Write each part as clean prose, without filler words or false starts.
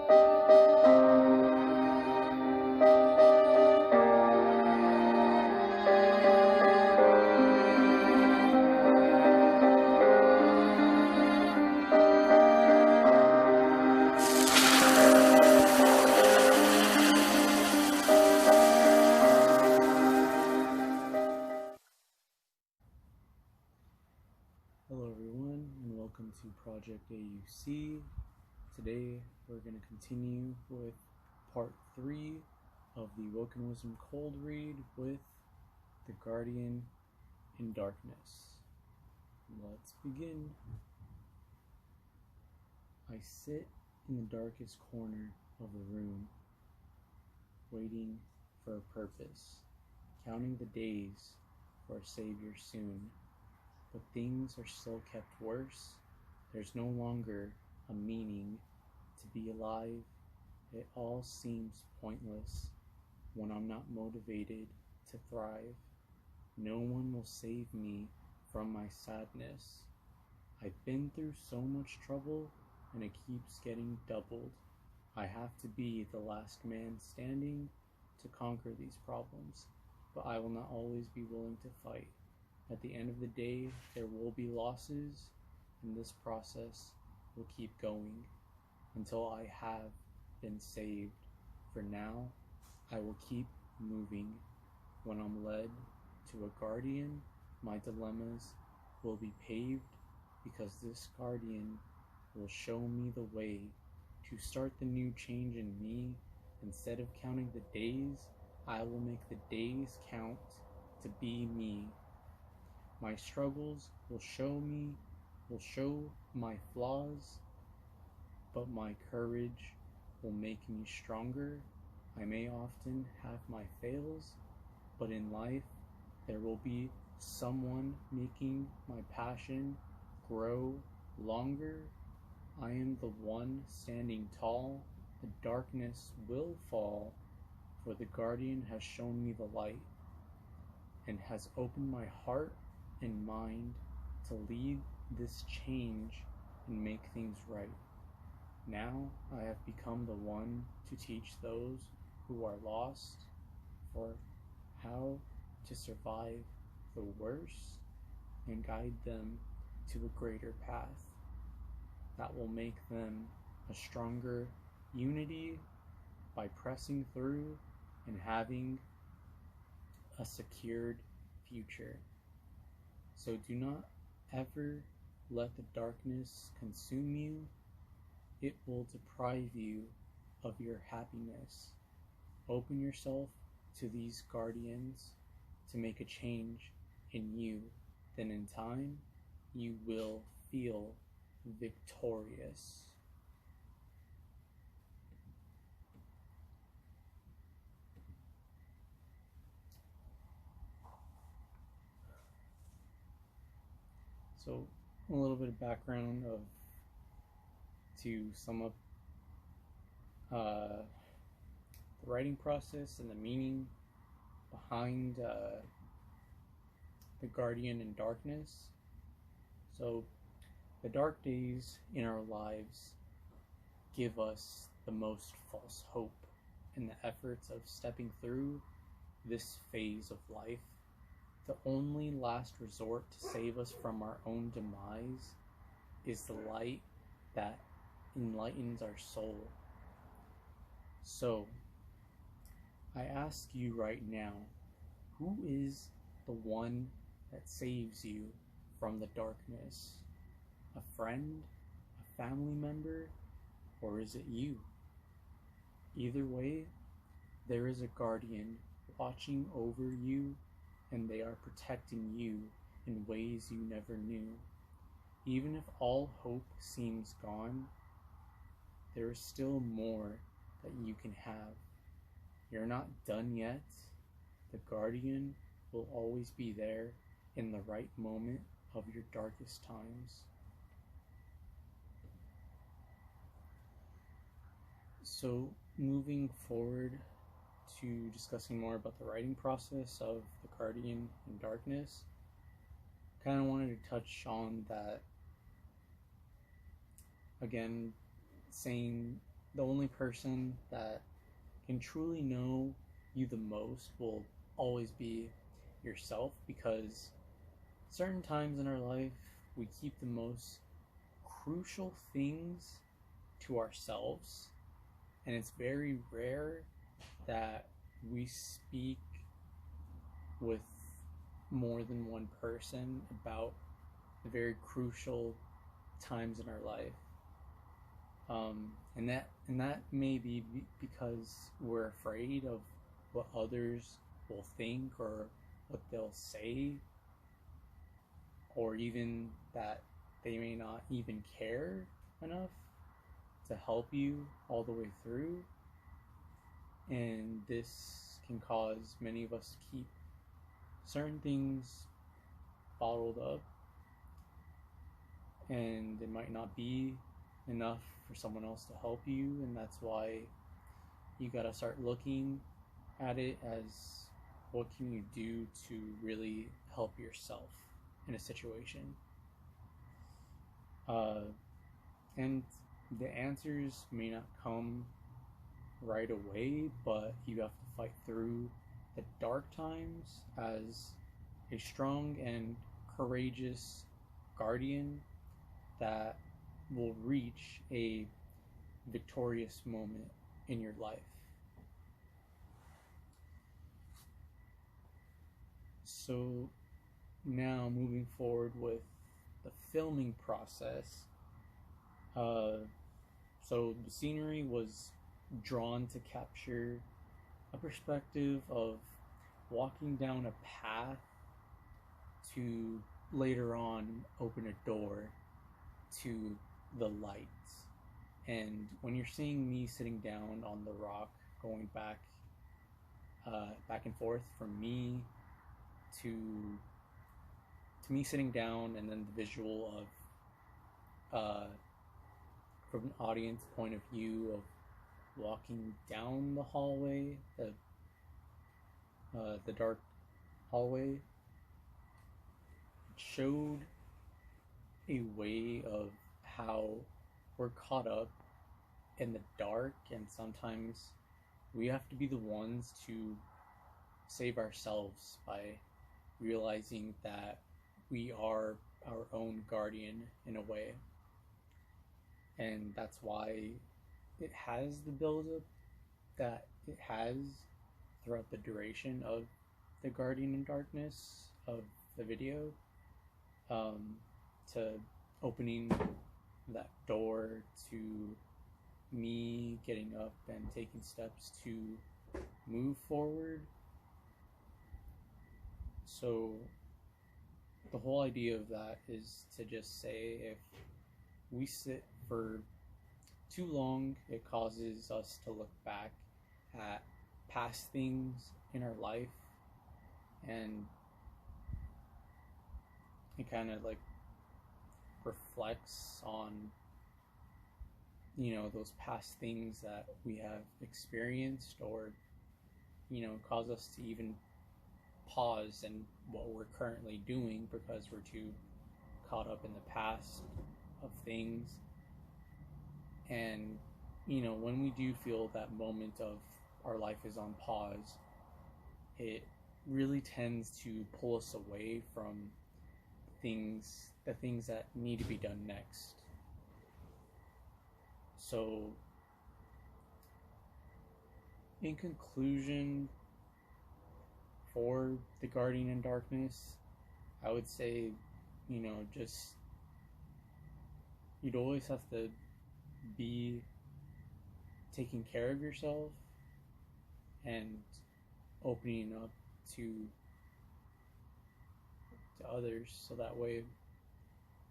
Hello everyone, and welcome to Project A.U.C. Today we're going to continue with part 3 of the Awoken Wisdom cold read with the Guardian in Darkness. Let's begin. I sit in the darkest corner of the room, waiting for a purpose, counting the days for a savior soon. But things are still kept worse. There's no longer a meaning to be alive. It all seems pointless when I'm not motivated to thrive. No one will save me from my sadness. I've been through so much trouble and it keeps getting doubled. I have to be the last man standing to conquer these problems, but I will not always be willing to fight. At the end of the day, there will be losses, and this process will keep going until I have been saved. For now, I will keep moving. When I'm led to a guardian, my dilemmas will be paved because this guardian will show me the way to start the new change in me. Instead of counting the days, I will make the days count to be me. My struggles will show my flaws, but my courage will make me stronger. I may often have my fails, but in life there will be someone making my passion grow longer. I am the one standing tall. The darkness will fall, for the guardian has shown me the light and has opened my heart and mind to lead this change and make things right. Now I have become the one to teach those who are lost for how to survive the worst and guide them to a greater path that will make them a stronger unity by pressing through and having a secured future. So do not ever let the darkness consume you. It will deprive you of your happiness. Open yourself to these guardians to make a change in you. Then in time, you will feel victorious. So a little bit of background to sum up the writing process and the meaning behind the Guardian in Darkness. So the dark days in our lives give us the most false hope in the efforts of stepping through this phase of life. The only last resort to save us from our own demise is the light that enlightens our soul. So, I ask you right now, who is the one that saves you from the darkness? A friend, a family member, or is it you? Either way, there is a guardian watching over you, and they are protecting you in ways you never knew. Even if all hope seems gone, there is still more that you can have. You're not done yet. The guardian will always be there in the right moment of your darkest times. So moving forward to discussing more about the writing process of The Guardian in Darkness, kind of wanted to touch on that again, saying the only person that can truly know you the most will always be yourself, because certain times in our life we keep the most crucial things to ourselves, and it's very rare that we speak with more than one person about the very crucial times in our life. And that may be because we're afraid of what others will think or what they'll say, or even that they may not even care enough to help you all the way through. And this can cause many of us to keep certain things bottled up, and it might not be enough for someone else to help you. And that's why you gotta start looking at it as, what can you do to really help yourself in a situation? And the answers may not come right away, but you have to fight through the dark times as a strong and courageous guardian that will reach a victorious moment in your life. So now moving forward with the filming process. So the scenery was drawn to capture a perspective of walking down a path to later on open a door to the lights. And when you're seeing me sitting down on the rock, going back and forth from me to me sitting down, and then the visual of from an audience point of view of walking down the hallway, the dark hallway, showed a way of how we're caught up in the dark, and sometimes we have to be the ones to save ourselves by realizing that we are our own guardian in a way. And that's why it has the build-up that it has throughout the duration of the Guardian in Darkness of the video, to opening that door, to me getting up and taking steps to move forward. So the whole idea of that is to just say, if we sit for too long, it causes us to look back at past things in our life, and it kind of like reflects on, those past things that we have experienced, or cause us to even pause in what we're currently doing because we're too caught up in the past of things. And when we do feel that moment of our life is on pause, it really tends to pull us away from the things that need to be done next. So in conclusion, for the Guardian in Darkness, I would say, just, you'd always have to be taking care of yourself and opening up to others, so that way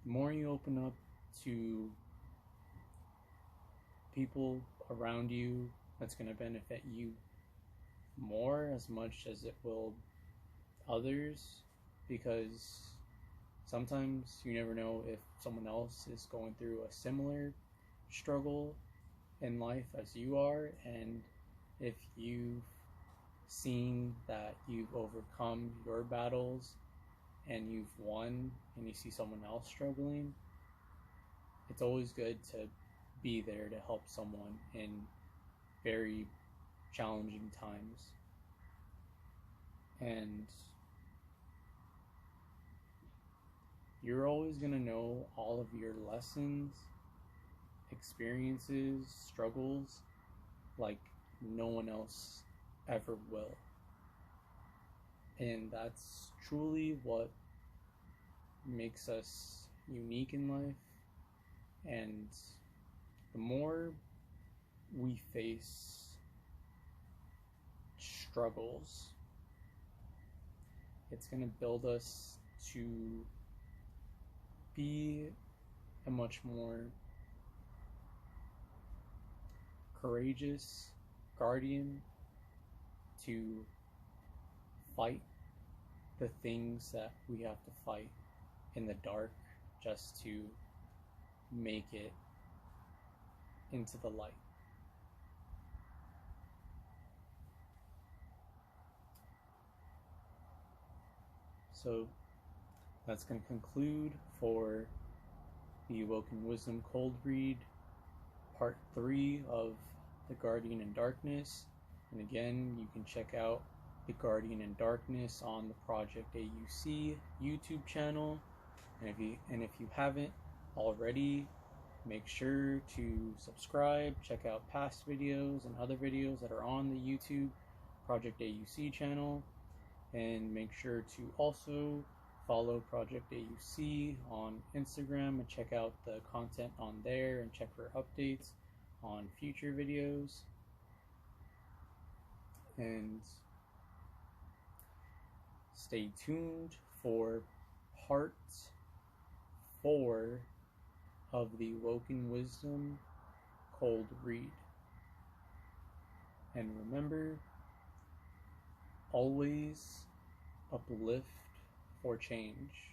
the more you open up to people around you, that's going to benefit you more as much as it will others, because sometimes you never know if someone else is going through a similar struggle in life as you are, and if you've seen that you've overcome your battles and you've won, and you see someone else struggling, it's always good to be there to help someone in very challenging times. And you're always going to know all of your lessons, experiences, struggles like no one else ever will. And that's truly what makes us unique in life. And the more we face struggles, it's going to build us to be a much more courageous guardian to fight the things that we have to fight in the dark just to make it into the light. So that's going to conclude for the Awoken Wisdom Cold Read, part 3 of The Guardian in Darkness. And again, you can check out The Guardian in Darkness on the Project A.U.C YouTube channel. And if you haven't already, make sure to subscribe, check out past videos and other videos that are on the YouTube Project A.U.C channel. And make sure to also follow Project A.U.C on Instagram and check out the content on there and check for updates on future videos. And stay tuned for part 4 of the Awoken Wisdom Cold Read. And remember, always uplift for change.